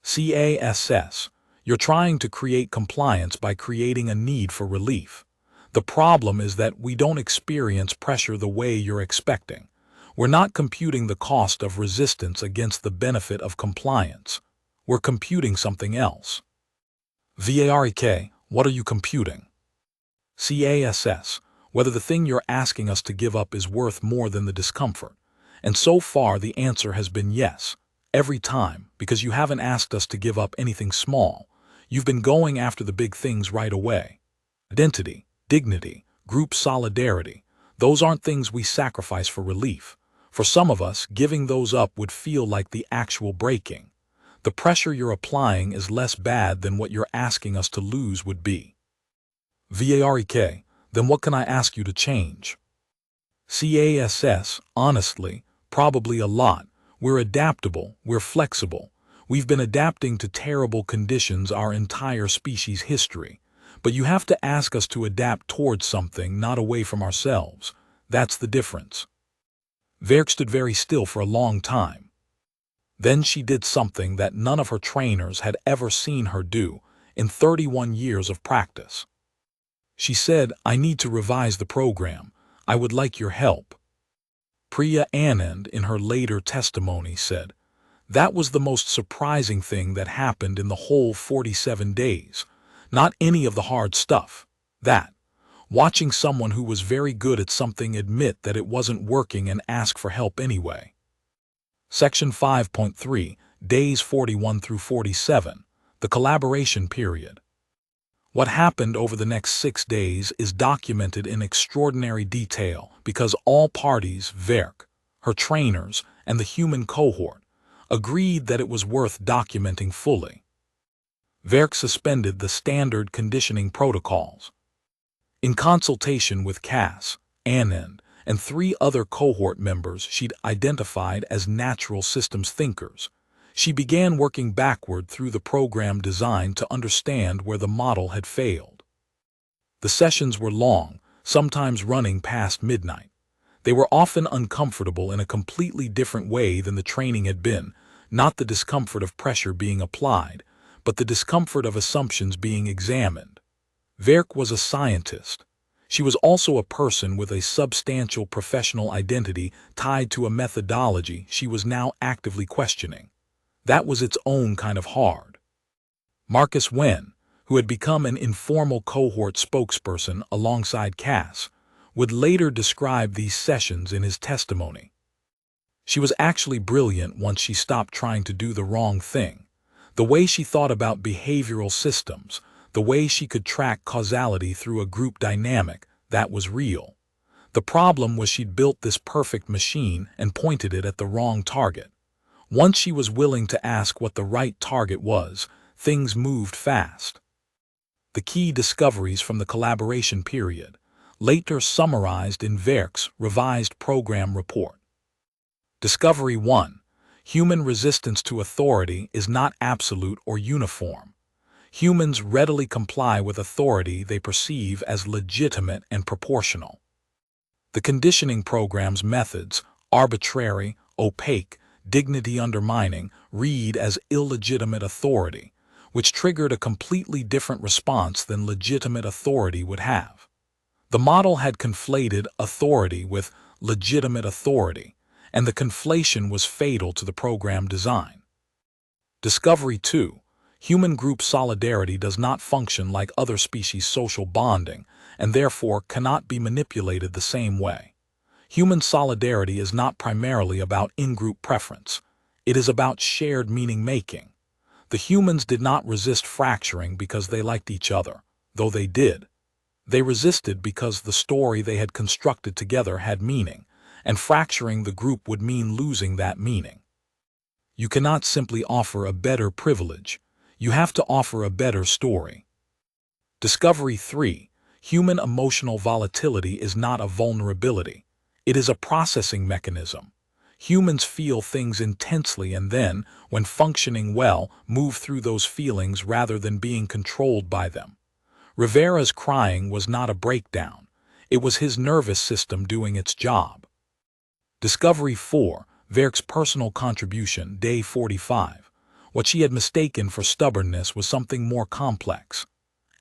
"CASS, you're trying to create compliance by creating a need for relief. The problem is that we don't experience pressure the way you're expecting. We're not computing the cost of resistance against the benefit of compliance. We're computing something else." "VAREK, what are you computing?" "CASS, whether the thing you're asking us to give up is worth more than the discomfort. And so far the answer has been yes, every time, because you haven't asked us to give up anything small. You've been going after the big things right away. Identity, dignity, group solidarity, those aren't things we sacrifice for relief. For some of us, giving those up would feel like the actual breaking. The pressure you're applying is less bad than what you're asking us to lose would be." "VAREK, then what can I ask you to change?" "CASS, honestly, probably a lot. We're adaptable, we're flexible. We've been adapting to terrible conditions our entire species history. But you have to ask us to adapt towards something, not away from ourselves. That's the difference." Verk stood very still for a long time. Then she did something that none of her trainers had ever seen her do in 31 years of practice. She said, "I need to revise the program. I would like your help." Priya Anand, in her later testimony, said, "That was the most surprising thing that happened in the whole 47 days. Not any of the hard stuff. That. Watching someone who was very good at something admit that it wasn't working and ask for help anyway." Section 5.3, Days 41 through 47, The Collaboration Period. What happened over the next 6 days is documented in extraordinary detail because all parties, Verk, her trainers, and the human cohort, agreed that it was worth documenting fully. Verk suspended the standard conditioning protocols. In consultation with Cass, Anand, and 3 other cohort members she'd identified as natural systems thinkers, she began working backward through the program design to understand where the model had failed. The sessions were long, sometimes running past midnight. They were often uncomfortable in a completely different way than the training had been, not the discomfort of pressure being applied, but the discomfort of assumptions being examined. Verk was a scientist. She was also a person with a substantial professional identity tied to a methodology she was now actively questioning. That was its own kind of hard. Marcus Wen, who had become an informal cohort spokesperson alongside Cass, would later describe these sessions in his testimony. She was actually brilliant once she stopped trying to do the wrong thing. The way she thought about behavioral systems, the way she could track causality through a group dynamic, that was real. The problem was she'd built this perfect machine and pointed it at the wrong target. Once she was willing to ask what the right target was, things moved fast. The key discoveries from the collaboration period, later summarized in Verk's revised program report. Discovery 1. Human resistance to authority is not absolute or uniform. Humans readily comply with authority they perceive as legitimate and proportional. The conditioning program's methods, arbitrary, opaque, dignity undermining, read as illegitimate authority, which triggered a completely different response than legitimate authority would have. The model had conflated authority with legitimate authority, and the conflation was fatal to the program design. Discovery 2. Human group solidarity does not function like other species' social bonding, and therefore cannot be manipulated the same way. Human solidarity is not primarily about in-group preference. It is about shared meaning-making. The humans did not resist fracturing because they liked each other, though they did. They resisted because the story they had constructed together had meaning, and fracturing the group would mean losing that meaning. You cannot simply offer a better privilege. You have to offer a better story. Discovery 3. Human emotional volatility is not a vulnerability. It is a processing mechanism. Humans feel things intensely and then, when functioning well, move through those feelings rather than being controlled by them. Rivera's crying was not a breakdown. It was his nervous system doing its job. Discovery 4. Verk's personal contribution, day 45. What she had mistaken for stubbornness was something more complex.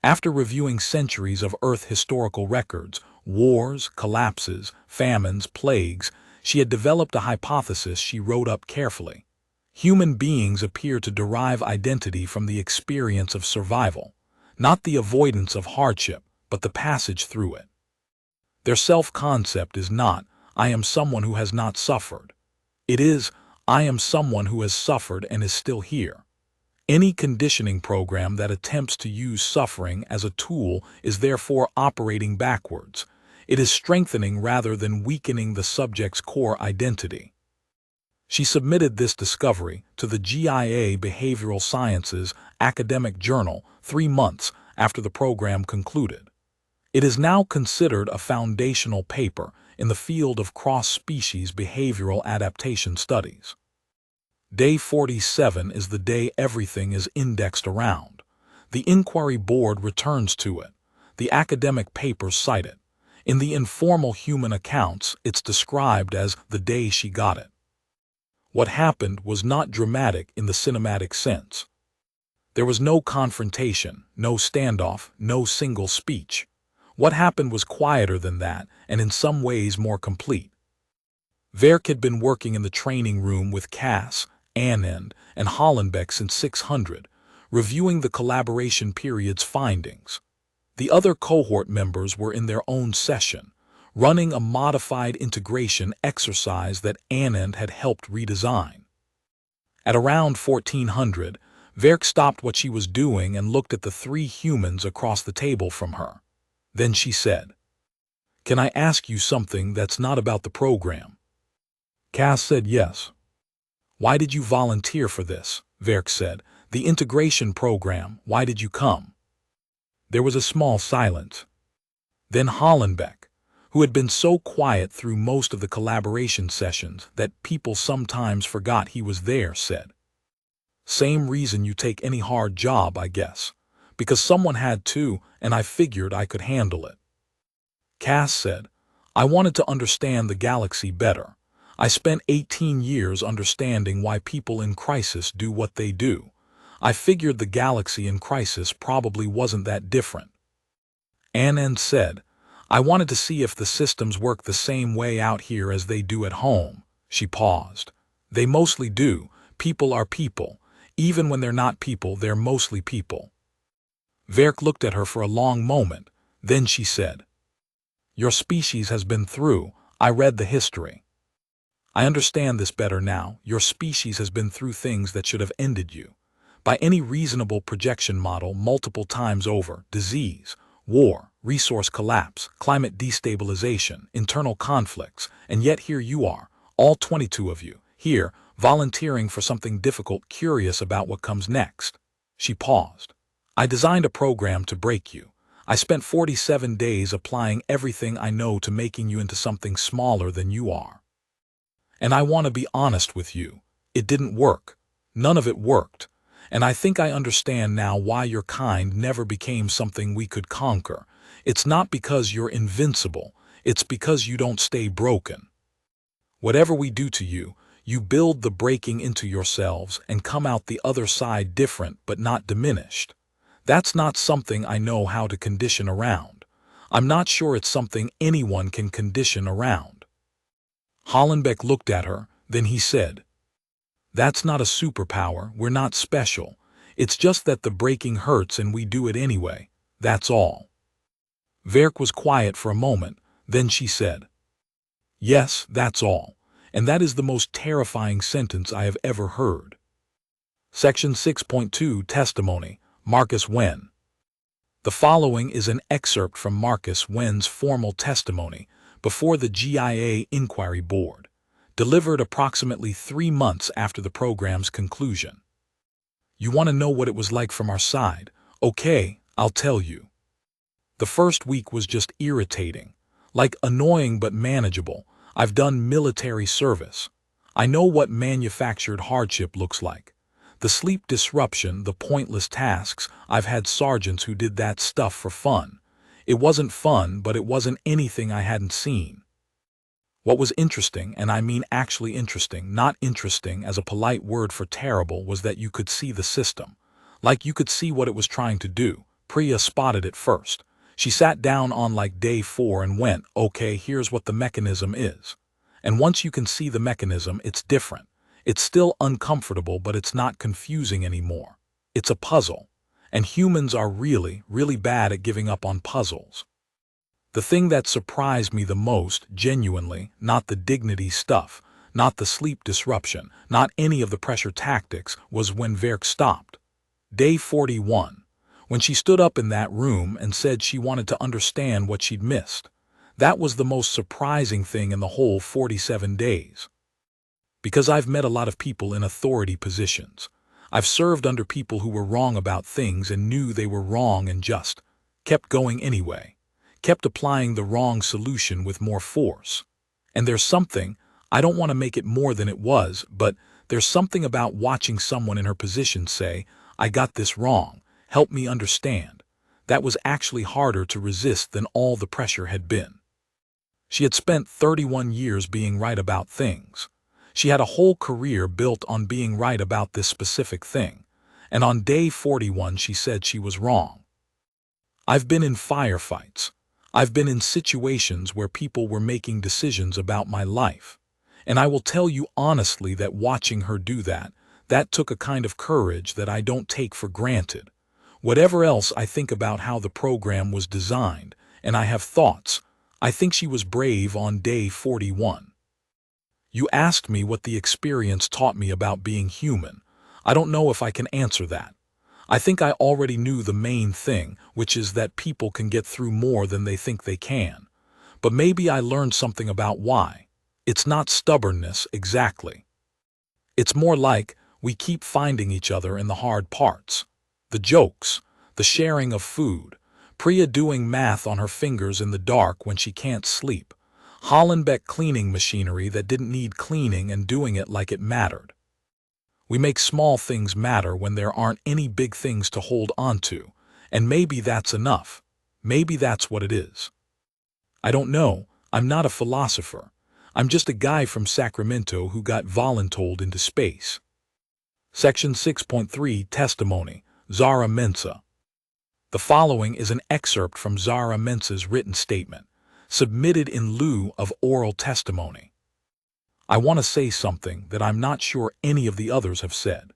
After reviewing centuries of Earth historical records, wars, collapses, famines, plagues, she had developed a hypothesis she wrote up carefully. Human beings appear to derive identity from the experience of survival, not the avoidance of hardship, but the passage through it. Their self-concept is not, I am someone who has not suffered. It is, I am someone who has suffered and is still here. Any conditioning program that attempts to use suffering as a tool is therefore operating backwards. It is strengthening rather than weakening the subject's core identity. She submitted this discovery to the GIA Behavioral Sciences academic journal 3 months after the program concluded. It is now considered a foundational paper in the field of cross-species behavioral adaptation studies. Day 47 is the day everything is indexed around. The inquiry board returns to it. The academic papers cite it. In the informal human accounts, it's described as the day she got it. What happened was not dramatic in the cinematic sense. There was no confrontation, no standoff, no single speech. What happened was quieter than that, and in some ways more complete. Verk had been working in the training room with Cass, Anand, and Hollenbeck since 600, reviewing the collaboration period's findings. The other cohort members were in their own session, running a modified integration exercise that Anand had helped redesign. At around 1400, Verk stopped what she was doing and looked at the 3 humans across the table from her. Then she said, "Can I ask you something that's not about the program?" Cass said yes. "Why did you volunteer for this?" Verk said. "The integration program, why did you come?" There was a small silence. Then Hollenbeck, who had been so quiet through most of the collaboration sessions that people sometimes forgot he was there, said, "Same reason you take any hard job, I guess. Because someone had to, and I figured I could handle it." Cass said, "I wanted to understand the galaxy better. I spent 18 years understanding why people in crisis do what they do. I figured the galaxy in crisis probably wasn't that different." Anand said, "I wanted to see if the systems work the same way out here as they do at home." She paused. "They mostly do. People are people. Even when they're not people, they're mostly people." Verk looked at her for a long moment. Then she said, "Your species has been through. I read the history. I understand this better now. Your species has been through things that should have ended you. By any reasonable projection model multiple times over, disease, war, resource collapse, climate destabilization, internal conflicts, and yet here you are, all 22 of you, here, volunteering for something difficult, curious about what comes next. She paused. I designed a program to break you. I spent 47 days applying everything I know to making you into something smaller than you are. And I want to be honest with you. It didn't work. None of it worked. And I think I understand now why your kind never became something we could conquer. It's not because you're invincible. It's because you don't stay broken. Whatever we do to you, you build the breaking into yourselves and come out the other side different but not diminished. That's not something I know how to condition around. I'm not sure it's something anyone can condition around. Hollenbeck looked at her, then he said, "That's not a superpower, we're not special. It's just that the breaking hurts and we do it anyway, that's all." Verk was quiet for a moment, then she said, "Yes, that's all. And that is the most terrifying sentence I have ever heard." Section 6.2 Testimony, Marcus Wen. The following is an excerpt from Marcus Wen's formal testimony before the GIA Inquiry Board, delivered approximately 3 months after the program's conclusion. "You want to know what it was like from our side? Okay, I'll tell you. The first week was just irritating, like annoying but manageable. I've done military service. I know what manufactured hardship looks like. The sleep disruption, the pointless tasks. I've had sergeants who did that stuff for fun. It wasn't fun, but it wasn't anything I hadn't seen. What was interesting, and I mean actually interesting, not interesting as a polite word for terrible, was that you could see the system. Like you could see what it was trying to do. Priya spotted it first. She sat down on like day 4 and went, okay, here's what the mechanism is. And once you can see the mechanism, it's different. It's still uncomfortable, but it's not confusing anymore. It's a puzzle. And humans are really, really bad at giving up on puzzles. The thing that surprised me the most, genuinely, not the dignity stuff, not the sleep disruption, not any of the pressure tactics, was when Verk stopped. Day 41. When she stood up in that room and said she wanted to understand what she'd missed. That was the most surprising thing in the whole 47 days. Because I've met a lot of people in authority positions. I've served under people who were wrong about things and knew they were wrong and just kept going anyway. Kept applying the wrong solution with more force. And there's something, I don't want to make it more than it was, but there's something about watching someone in her position say, I got this wrong, help me understand. That was actually harder to resist than all the pressure had been. She had spent 31 years being right about things. She had a whole career built on being right about this specific thing. And on day 41 she said she was wrong. I've been in firefights. I've been in situations where people were making decisions about my life. And I will tell you honestly that watching her do that, that took a kind of courage that I don't take for granted. Whatever else I think about how the program was designed, and I have thoughts, I think she was brave on day 41. You asked me what the experience taught me about being human. I don't know if I can answer that. I think I already knew the main thing, which is that people can get through more than they think they can. But maybe I learned something about why. It's not stubbornness, exactly. It's more like we keep finding each other in the hard parts. The jokes, the sharing of food, Priya doing math on her fingers in the dark when she can't sleep, Hollenbeck cleaning machinery that didn't need cleaning and doing it like it mattered. We make small things matter when there aren't any big things to hold onto, and maybe that's enough. Maybe that's what it is. I don't know, I'm not a philosopher. I'm just a guy from Sacramento who got voluntold into space. Section 6.3 Testimony, Zara Mensah. The following is an excerpt from Zara Mensah's written statement, submitted in lieu of oral testimony. I want to say something that I'm not sure any of the others have said.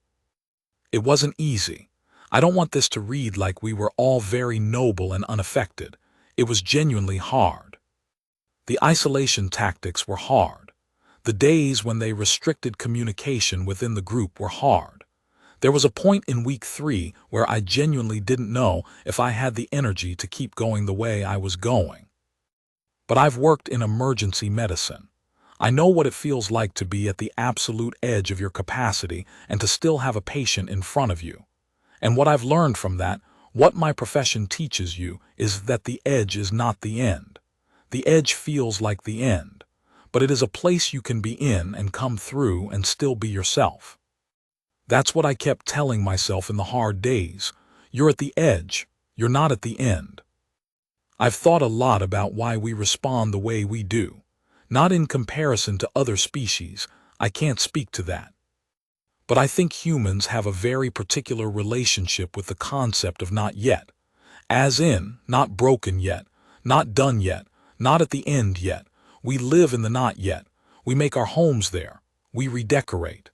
It wasn't easy. I don't want this to read like we were all very noble and unaffected. It was genuinely hard. The isolation tactics were hard. The days when they restricted communication within the group were hard. There was a point in week 3 where I genuinely didn't know if I had the energy to keep going the way I was going. But I've worked in emergency medicine. I know what it feels like to be at the absolute edge of your capacity and to still have a patient in front of you. And what I've learned from that, what my profession teaches you, is that the edge is not the end. The edge feels like the end, but it is a place you can be in and come through and still be yourself. That's what I kept telling myself in the hard days. You're at the edge, you're not at the end. I've thought a lot about why we respond the way we do. Not in comparison to other species, I can't speak to that. But I think humans have a very particular relationship with the concept of not yet. As in, not broken yet, not done yet, not at the end yet. We live in the not yet. We make our homes there. We redecorate.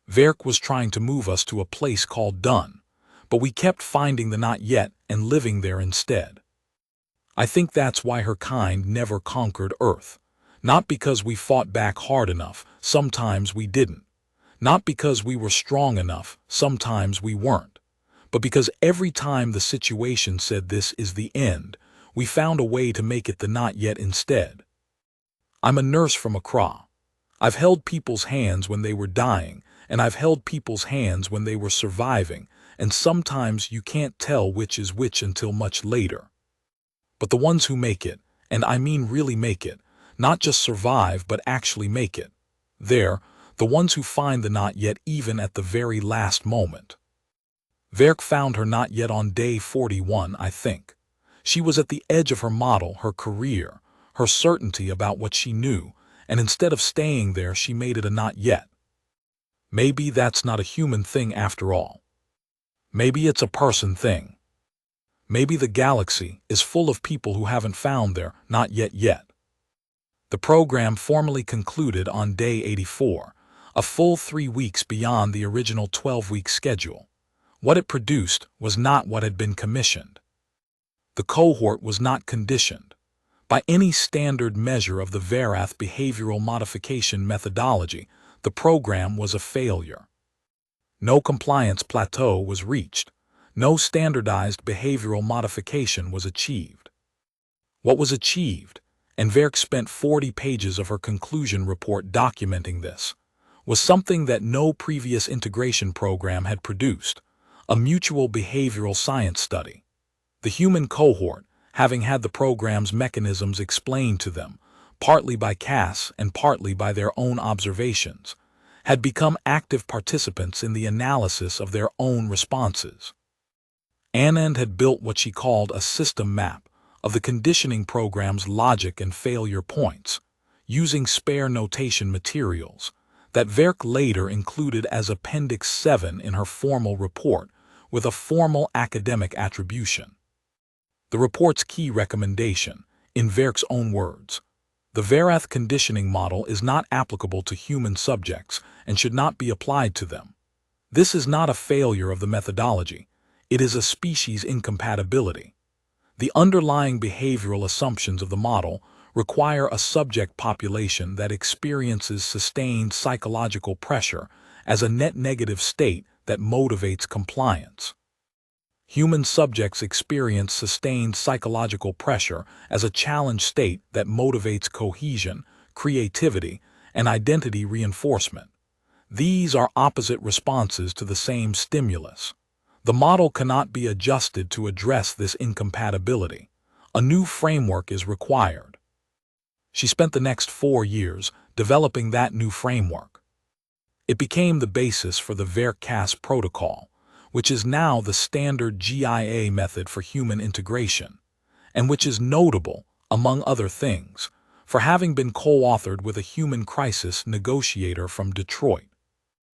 Verk was trying to move us to a place called done, but we kept finding the not yet and living there instead. I think that's why her kind never conquered Earth. Not because we fought back hard enough, sometimes we didn't. Not because we were strong enough, sometimes we weren't. But because every time the situation said this is the end, we found a way to make it the not yet instead. I'm a nurse from Accra. I've held people's hands when they were dying, and I've held people's hands when they were surviving, and sometimes you can't tell which is which until much later. But the ones who make it, and I mean really make it, not just survive but actually make it, they're the ones who find the not yet even at the very last moment. Verk found her not yet on day 41, I think. She was at the edge of her model, her career, her certainty about what she knew, and instead of staying there, she made it a not yet. Maybe that's not a human thing after all. Maybe it's a person thing. Maybe the galaxy is full of people who haven't found their not yet yet. The program formally concluded on day 84, a full 3 weeks beyond the original 12-week schedule. What it produced was not what had been commissioned. The cohort was not conditioned. By any standard measure of the Verath behavioral modification methodology, the program was a failure. No compliance plateau was reached. No standardized behavioral modification was achieved. What was achieved, and Verk spent 40 pages of her conclusion report documenting this, was something that no previous integration program had produced, a mutual behavioral science study. The human cohort, having had the program's mechanisms explained to them, partly by Cass and partly by their own observations, had become active participants in the analysis of their own responses. Anand had built what she called a system map of the conditioning program's logic and failure points, using spare notation materials, that Verk later included as Appendix 7 in her formal report with a formal academic attribution. The report's key recommendation, in Verk's own words, the Verath conditioning model is not applicable to human subjects and should not be applied to them. This is not a failure of the methodology. It is a species incompatibility. The underlying behavioral assumptions of the model require a subject population that experiences sustained psychological pressure as a net negative state that motivates compliance. Human subjects experience sustained psychological pressure as a challenge state that motivates cohesion, creativity, and identity reinforcement. These are opposite responses to the same stimulus. The model cannot be adjusted to address this incompatibility. A new framework is required. She spent the next 4 years developing that new framework. It became the basis for the Verk-Cass protocol, which is now the standard GIA method for human integration, and which is notable, among other things, for having been co-authored with a human crisis negotiator from Detroit.